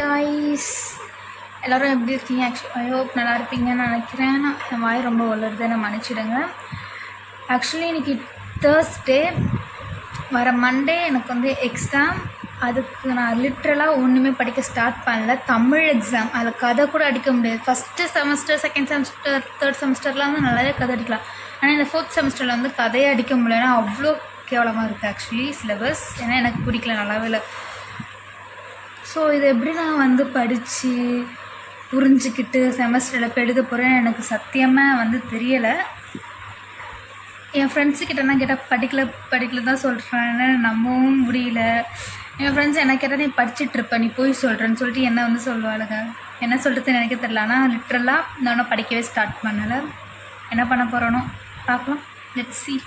guys, எல்லோரும் எப்படி இருக்கீங்க? ஐ ஹோப் நல்லா இருப்பீங்கன்னு நினைக்கிறேன். என் வாய் ரொம்ப வளருது, என்ன மன்னிச்சிடுங்க. ஆக்சுவலி இன்றைக்கி தேர்ஸ்டே, வர மண்டே எனக்கு வந்து எக்ஸாம். அதுக்கு நான் லிட்ரலாக ஒன்றுமே படிக்க ஸ்டார்ட் பண்ணல. தமிழ் எக்ஸாம், அதில் கதை கூட அடிக்க முடியாது. First semester, second semester, third செமஸ்டர்லாம் வந்து நல்லாவே கதை அடிக்கலாம். ஆனால் இந்த ஃபோர்த் செமஸ்டரில் வந்து கதையே அடிக்க முடியலன்னா அவ்வளோ கேவலமாக இருக்குது ஆக்சுவலி சிலபஸ். ஏன்னா எனக்கு பிடிக்கல, நல்லாவே இல்லை. ஸோ இது எப்படி நான் வந்து படித்து புரிஞ்சுக்கிட்டு செமஸ்டரில் இப்போ எழுத போகிறேன்னு எனக்கு சத்தியமாக வந்து தெரியலை. என் ஃப்ரெண்ட்ஸுக்கிட்டலாம் கேட்டால் படிக்கல தான் சொல்கிறேன்னு நம்பவும் முடியல. என் ஃப்ரெண்ட்ஸ் என்ன கேட்டால் நீ படிச்சுட்ருப்ப, நீ போய் சொல்கிறேன்னு சொல்லிட்டு என்ன வந்து சொல்லுவாளுங்க. என்ன சொல்கிறதுன்னு எனக்கு தெரியல. ஆனால் லிட்ரலாக நான் படிக்கவே ஸ்டார்ட் பண்ணலை. என்ன பண்ண போகிறோனோ பார்க்கலாம். Let's see.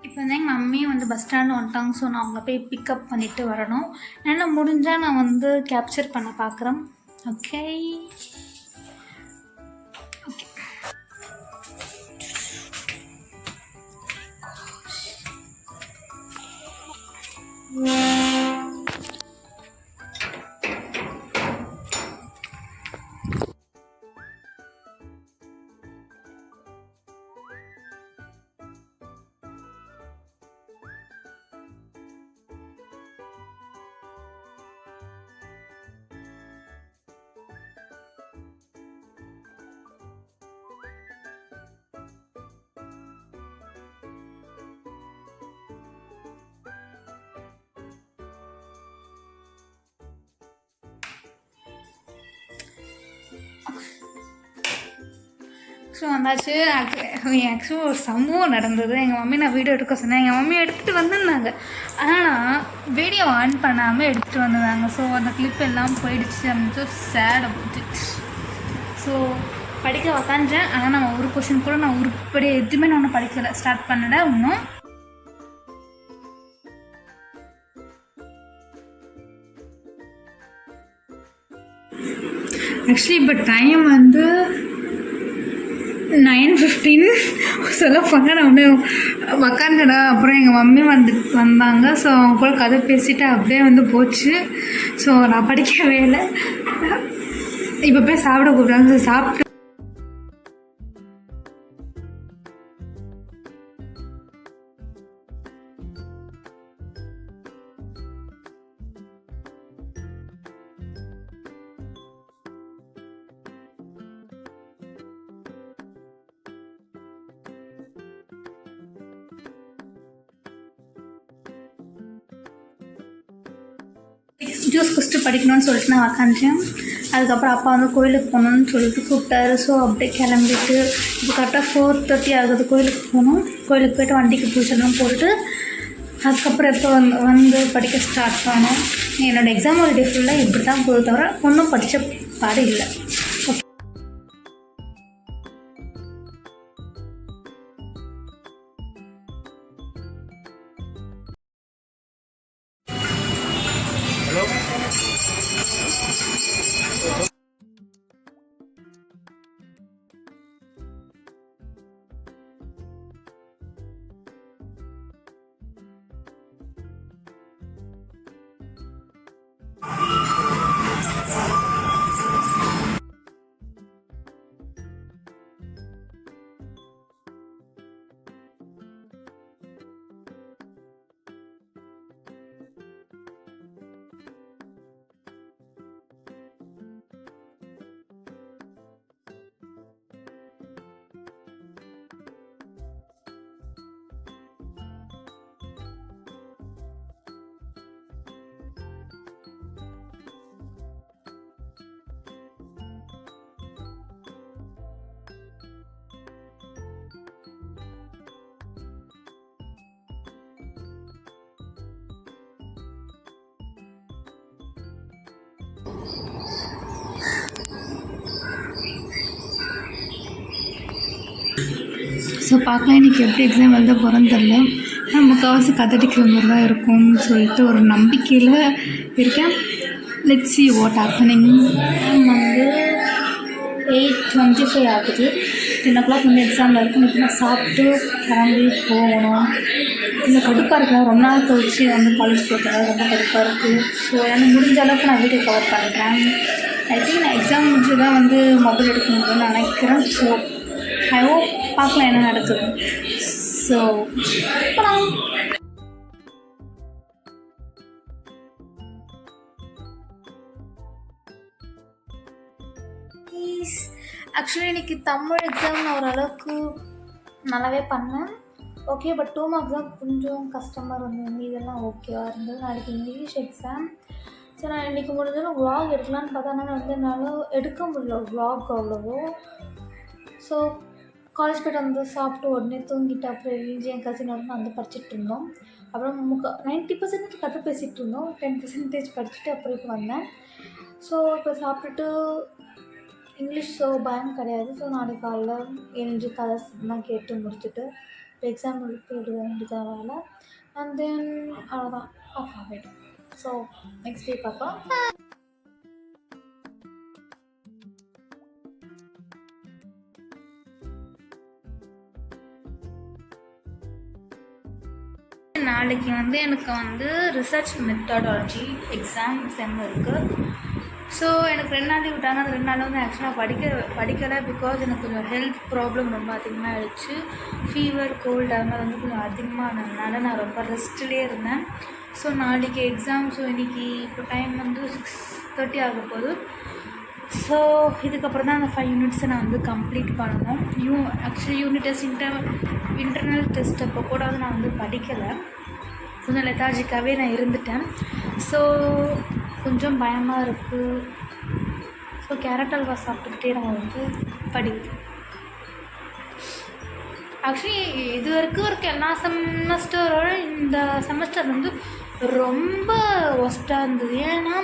இப்போ வந்து எங்கள் மம்மியும் வந்து பஸ் ஸ்டாண்டில் வந்துட்டாங்க. ஸோ நான் அவங்கள போய் பிக்கப் பண்ணிவிட்டு வரணும். என்னால் முடிஞ்சால் நான் வந்து கேப்சர் பண்ண பார்க்குறேன். ஓகே ஓகே ஸோ வந்தாச்சு. ஆக்சுவலி ஒரு சம்பவம் நடந்தது. எங்கள் மம்மி நான் வீடியோ எடுக்க சொன்னேன். எங்கள் மம்மி எடுத்துகிட்டு வந்திருந்தாங்க. ஆனால் வீடியோ ஆன் பண்ணாமல் எடுத்துகிட்டு வந்திருந்தாங்க. ஸோ அந்த கிளிப் எல்லாம் போயிடுச்சு. அப்படின்னு சேட் அபவுட் இட். ஸோ படிக்க உக்காந்தேன். ஆனால் நான் ஒரு கொஷின் கூட நான் உருப்படி எதுவுமே நான் ஒன்றும் படிக்கலை, ஸ்டார்ட் பண்ணலை இன்னும். ஆக்சுவலி இப்போ டைம் வந்து 9:15 சொல்ல போனால் நான் ஒன்று உக்காந்தடா. அப்புறம் எங்கள் மம்மி வந்தாங்க. ஸோ அவங்க கூட கதை பேசிட்டு அப்படியே வந்து போச்சு. ஸோ நான் படிக்கவே இல்லை. இப்போ போய் சாப்பிட கூப்பிட்றாங்க. ஸோ சாப்பிட்டு ஜூஸ் குடிச்சிட்டு படிக்கணும்னு சொல்லிட்டு நான் உக்காந்துட்டேன். அதுக்கப்புறம் அப்பா வந்து கோயிலுக்கு போகணுன்னு சொல்லிட்டு கூப்பிட்டாரு. ஸோ அப்படியே கிளம்பிட்டு இப்போ கரெக்டாக 4:30 ஆகுது. கோயிலுக்கு போகணும். கோயிலுக்கு போய்ட்டு வண்டிக்கு பூச்செல்லாம் போட்டு அதுக்கப்புறம் எப்போ வந்து படிக்க ஸ்டார்ட் பண்ணணும். என்னோடய எக்ஸாம் ஹாலிடே ஃபுல்லாக இப்படி தான் போகுது, தவிர ஒன்றும் படித்த பாடு இல்லை. ஸோ பார்க்கலாம் இன்றைக்கி எப்படி எக்ஸாம் எழுத போகிறோன்னு தெரில. நான் முக்கால்வாசி கதடிக்கிற மாதிரி தான் இருக்கும்னு சொல்லிட்டு ஒரு நம்பிக்கையில் இருக்கேன். Let's see what happening. வந்து 8:25 ஆகுது. 10 o'clock வந்து எக்ஸாமில் இருக்கும். இப்போ நான் சாப்பிட்டு கிளம்பி போகணும். இந்த கடுப்பாக இருக்கேன். ரொம்ப நாள் கழிச்சு வந்து காலேஜ் போகிறதுனால ரொம்ப கடுப்பாக இருக்குது. ஸோ எனக்கு முடிஞ்ச அளவுக்கு நான் வீடியோ கவர் பண்ணுறேன். ஐ திங்க் நான் எக்ஸாம் முடிச்சு தான் வந்து மொபைல் எடுக்க முடியும்னு நினைக்கிறேன். ஸோ ஐ ஹோப் பார்க்கலாம் என்ன நடக்குது. ஸோ ஆக்சுவலி இன்றைக்கி தமிழ் எக்ஸாம் நான் ஓரளவுக்கு நல்லாவே பண்ணேன். ஓகே, பட் 2 மார்க்ஸ் தான் கொஞ்சம் கஷ்டமாக இருந்தது. இதெல்லாம் ஓகேவாக இருந்தது. நாளைக்கு இங்கிலீஷ் எக்ஸாம். ஸோ நான் இன்றைக்கி முடிஞ்சாலும் வ்ளாக் எடுக்கலான்னு பார்த்தா ஆனால் வந்து என்னால் எடுக்க முடியல வ்ளாக் அவ்வளவோ. ஸோ காலேஜ் போய்ட்டு வந்து சாப்பிட்டு உடனே தூங்கிட்டு அப்புறம் எழுஞ்சி என் கசினோட வந்து படிச்சுட்டு இருந்தோம். அப்புறம் 90% கதை பேசிகிட்டு இருந்தோம். 10% படிச்சுட்டு அப்புறம் இப்போ வந்தேன். ஸோ இப்போ சாப்பிட்டுட்டு இங்கிலீஷ் ஸோ பயம் கிடையாது. ஸோ நாளைக்கு காலைல எழுஞ்சி கதை தான் கேட்டு முடிச்சுட்டு இப்போ எக்ஸாம் போய் எழுத வேண்டியதாக வேலை. அண்ட் தென் அவ்வளோதான் ஆஃப் ஆகிடும். ஸோ நெக்ஸ்ட் டே பார்ப்போம். நாளைக்கு வந்து எனக்கு வந்து ரிசர்ச் மெத்தடாலஜி எக்ஸாம் செம் இருக்குது. ஸோ எனக்கு 2 நாள் விட்டாங்க. அந்த 2 நாள் வந்து ஆக்சுவலாக படிக்கலை. பிகாஸ் எனக்கு கொஞ்சம் ஹெல்த் ப்ராப்ளம் ரொம்ப அதிகமாக ஆகிடுச்சு. ஃபீவர், கோல்டு அது மாதிரி வந்து கொஞ்சம் அதிகமானதுனால நான் ரொம்ப ரெஸ்ட்லேயே இருந்தேன். ஸோ நாளைக்கு எக்ஸாம். ஸோ இன்றைக்கி இப்போ டைம் வந்து 6:30 ஆக போகுது. ஸோ இதுக்கப்புறம் தான் அந்த 5 யூனிட்ஸை நான் வந்து கம்ப்ளீட் பண்ணணும். Actually unit test internal test அப்போ கூட வந்து நான் வந்து படிக்கலை. கொஞ்சம் லெத்தாஜிக்காகவே நான் இருந்துட்டேன். ஸோ கொஞ்சம் பயமாக இருக்குது. ஸோ கேரட் அல்வா சாப்பிட்டுக்கிட்டே நம்ம வந்து படிப்போம். ஆக்சுவலி இது வரைக்கும் இருக்க எல்லா செமஸ்டரோட இந்த செமஸ்டர் வந்து ரொம்ப ஒஸ்ட்டாக இருந்தது. ஏன்னா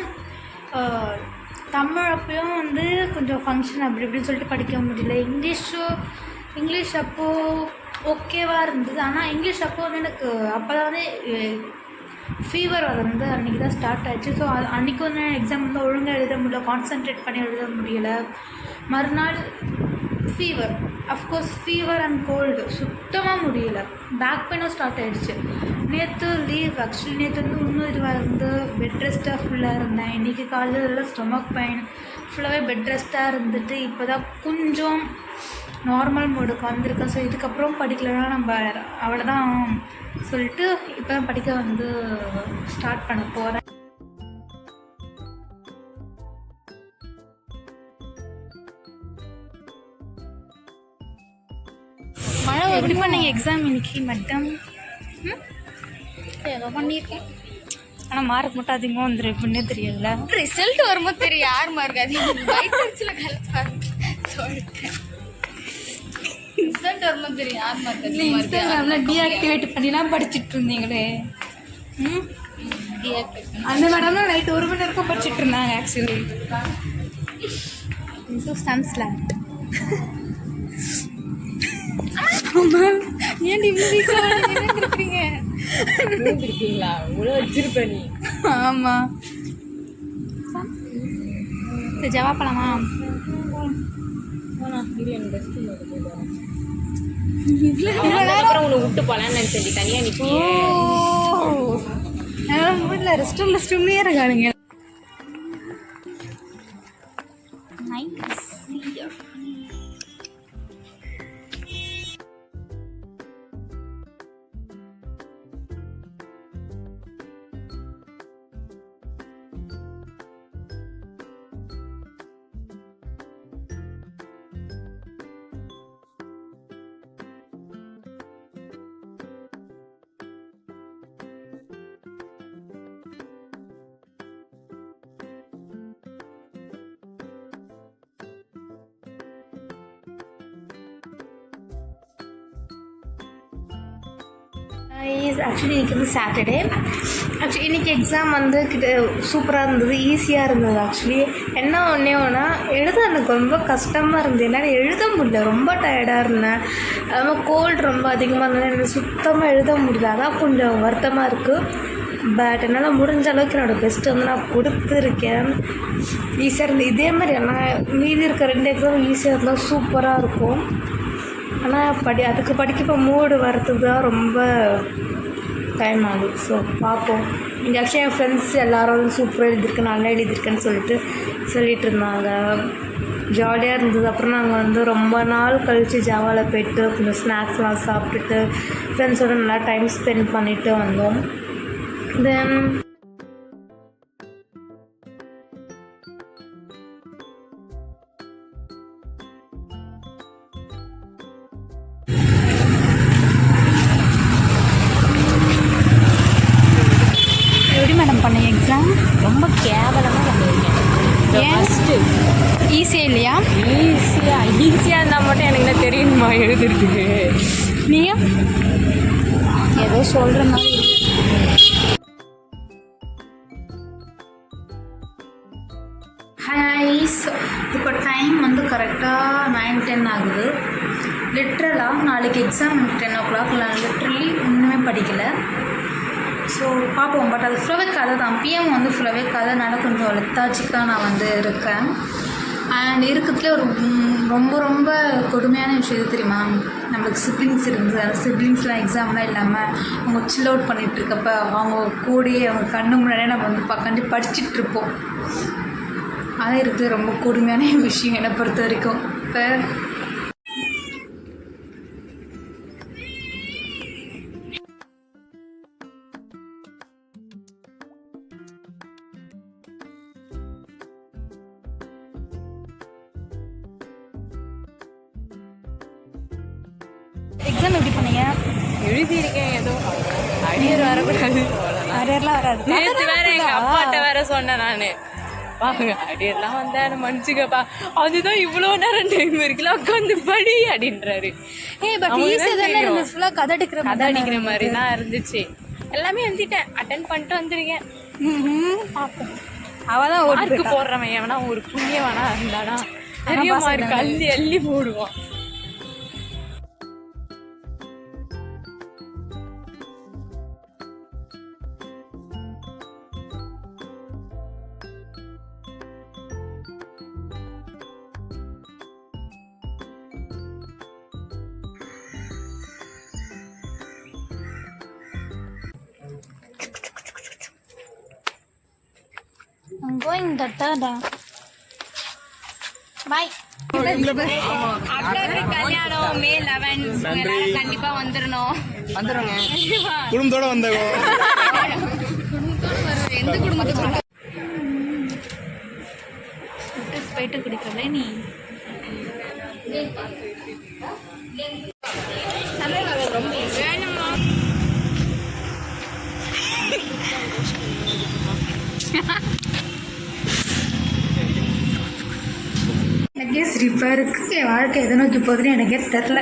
தமிழ் அப்போயும் வந்து கொஞ்சம் ஃபங்க்ஷன் அப்படி இப்படின்னு சொல்லிட்டு படிக்க முடியல. இங்கிலீஷ் அப்போது ஓகேவாக இருந்தது. ஆனால் இங்கிலீஷ் அப்போ வந்து எனக்கு அப்போ தான் வந்து ஃபீவர் வந்து அன்றைக்கி தான் ஸ்டார்ட் ஆகிடுச்சு. ஸோ அன்றைக்கி வந்து எக்ஸாம் வந்து ஒழுங்காக எழுத முடியல, கான்சன்ட்ரேட் பண்ணி எழுத முடியலை. மறுநாள் fever, of course fever and cold சுத்தமாக முடியல. பேக் பெயினும் ஸ்டார்ட் ஆகிடுச்சு. நேற்று லீவ். ஆக்சுவலி நேற்று வந்து இன்னும் இதுவாக இருந்து பெட் ரெஸ்ட்டாக ஃபுல்லாக இருந்தேன். இன்றைக்கி காலையில் ஸ்டொமக் பெயின், ஃபுல்லாகவே பெட் ரெஸ்ட்டாக இருந்துட்டு இப்போ தான் கொஞ்சம் நார்மல் மோடுக்கு வந்திருக்கேன். ஸோ இதுக்கப்புறம் படிக்கலைன்னா நம்ம அவ்வளோதான் சொல்லிட்டு இப்போ தான் படிக்க வந்து ஸ்டார்ட் பண்ண போகிறேன். மழை எப்படி பண்ணீங்க எக்ஸாம் இன்னைக்கு? மட்டும் ஏதோ பண்ணியிருக்கேன். ஆனால் மார்க் மட்டும் அதிகமாக வந்துடும். எப்படின்னே தெரியல. ரிசல்ட் வரும்போது தெரியும் யார் மார்க் அதிகம். சொல்லிட்டேன் ரிசல்ட் வரும்போது தெரியும் யார் மார்க். இன்ஸ்டாகிராமில் டீஆக்டிவேட் பண்ணிலாம் படிச்சுட்டு இருந்தீங்களே. அந்த மேடம் நைட்டு 1 மணி நேரம் படிச்சுட்டு இருந்தாங்க. ஆக்சுவலி சன்ஸ்லாண்ட் ஏன் இவ்வளோ வீட்டில் இருக்கிறீங்க? இருக்கீங்களா? இவ்வளோ வச்சிருப்பேன் நீ. ஆமாம். சரி ஜவா பழமா? உன்னை விட்டு போலான்னு நினைச்சேன். தனியாக நிற்கி வீட்டில் ரெஸ்ட் ரூம்லேயே இருக்கானுங்க. ஆக்சுவலி இன்றைக்கி வந்து சாட்டர்டே. ஆக்சுவலி இன்றைக்கி எக்ஸாம் வந்து சூப்பராக இருந்தது, ஈஸியாக இருந்தது. ஆக்சுவலி என்ன ஒன்றா எழுத எனக்கு ரொம்ப கஷ்டமாக இருந்தது. என்னால் எழுத முடியல, ரொம்ப டயர்டாக இருந்தேன். அதுமாதிரி கோல்டு ரொம்ப அதிகமாக இருந்தது, எனக்கு சுத்தமாக எழுத முடியல. அதான் கொஞ்சம் வருத்தமாக இருக்குது. பட் என்னால் முடிஞ்ச அளவுக்கு என்னோடய பெஸ்ட்டு வந்து நான் கொடுத்துருக்கேன். ஈஸியாக இருந்து இதே மாதிரி எல்லாம் மீதி இருக்க 2 எக்ஸாம் ஈஸியாக இருந்தால் சூப்பராக இருக்கும். ஆனால் அதுக்கு படிக்க மூடு வரத்துக்கு தான் ரொம்ப டைம் ஆகுது. ஸோ பார்ப்போம். இங்கே ஆக்சுவலி என் ஃப்ரெண்ட்ஸ் எல்லோரும் வந்து சூப்பராக எழுதியிருக்கேன், நல்லா எழுதியிருக்கேன்னு சொல்லிட்டு இருந்தாங்க. ஜாலியாக இருந்தது. அப்புறம் நாங்கள் வந்து ரொம்ப நாள் கழித்து ஜாவாவில் போய்ட்டு கொஞ்சம் ஸ்நாக்ஸ்லாம் சாப்பிட்டுட்டு ஃப்ரெண்ட்ஸோடு நல்லா டைம் ஸ்பெண்ட் பண்ணிவிட்டு வந்தோம். தென் எப்படி மேடம் பண்ண எக்ஸாம்? ரொம்ப கேவலமாக பண்ணியிருக்கேன். ஃபஸ்ட்டு ஈஸியாக இல்லையா? ஈஸியாக இருந்தால் மட்டும் எனக்கு என்ன தெரியுமா எழுதுறதுக்கு? நீங்கள் ஏதோ சொல்கிற மாதிரி. ஹைஸ், இப்போ டைம் வந்து கரெக்டாக 9-10 ஆகுது. லிட்ரலாக நாளைக்கு எக்ஸாம் எனக்கு 10 o'clock. நான் லிட்ரலி ஒன்றுமே படிக்கலை. ஸோ பார்ப்போம். பட் அது ஃபுல்லாகவே கதை தான். பிஎம் வந்து ஃபுல்லாகவே கதைனால கொஞ்சம் லெத்தாச்சிக்காக நான் வந்து இருக்கேன். அண்ட் இருக்கிறதுலே ஒரு ரொம்ப ரொம்ப கொடுமையான விஷயம் எது தெரியுமா? நம்மளுக்கு சிப்ளிங்ஸ் இருக்குது. அந்த சிப்ளிங்ஸ்லாம் எக்ஸாம்லாம் இல்லாமல் அவங்க சில் அவுட் பண்ணிகிட்டு இருக்கப்போ அவங்க கூடயே அவங்க கண்ணு முன்னாடியே நம்ம வந்து பக்காண்டி படிச்சுட்ருப்போம். அதான் இருக்குது ரொம்ப கொடுமையான விஷயம் என்னை பொறுத்த வரைக்கும். இப்போ எக்ஸாம் எப்படி பண்ணீங்க? எழுதியிருக்கேன். ஏதோ அரியர் வரக்கூடாது. அரியர்லாம் வராது. நேற்று வேறு எங்கள் அப்பாட்ட வேறு சொன்னேன் நான், வாங்க அரியர்லாம் வந்தா என்ன மன்னிச்சுக்கப்பா, அதுதான் இவ்வளோ நேரம் டைம் இருக்குல்ல உட்காந்து படி அப்படின்றாரு. பட் ஈஸியாக தானே ஃபுல்லாக கதை அடிக்கிற மாதிரி தான் இருந்துச்சு. எல்லாமே எழுதிட்டேன், அட்டன் பண்ணிட்டு வந்துருக்கேன். பார்ப்போம். அவள் தான் மார்க்கு போடுறவன் எவனா ஒரு புண்ணியவனா இருந்தானா நிறைய மார்க் அள்ளி அள்ளி போடுவான். I'm going to Tada. Bye. அக்காவுக்கு கல்யாணம் May 11. எல்லாரும் கண்டிப்பா வந்துடணும். குடும்பத்தோட வந்தோம். எந்த குடும்பத்துக்கு போயிட்டு குடிக்கல நீ வேணுமா? எனக்கே சிரிப்பாக இருக்குது. என் வாழ்க்கை எதை நோக்கி போகுதுன்னு எனக்கே தெரில.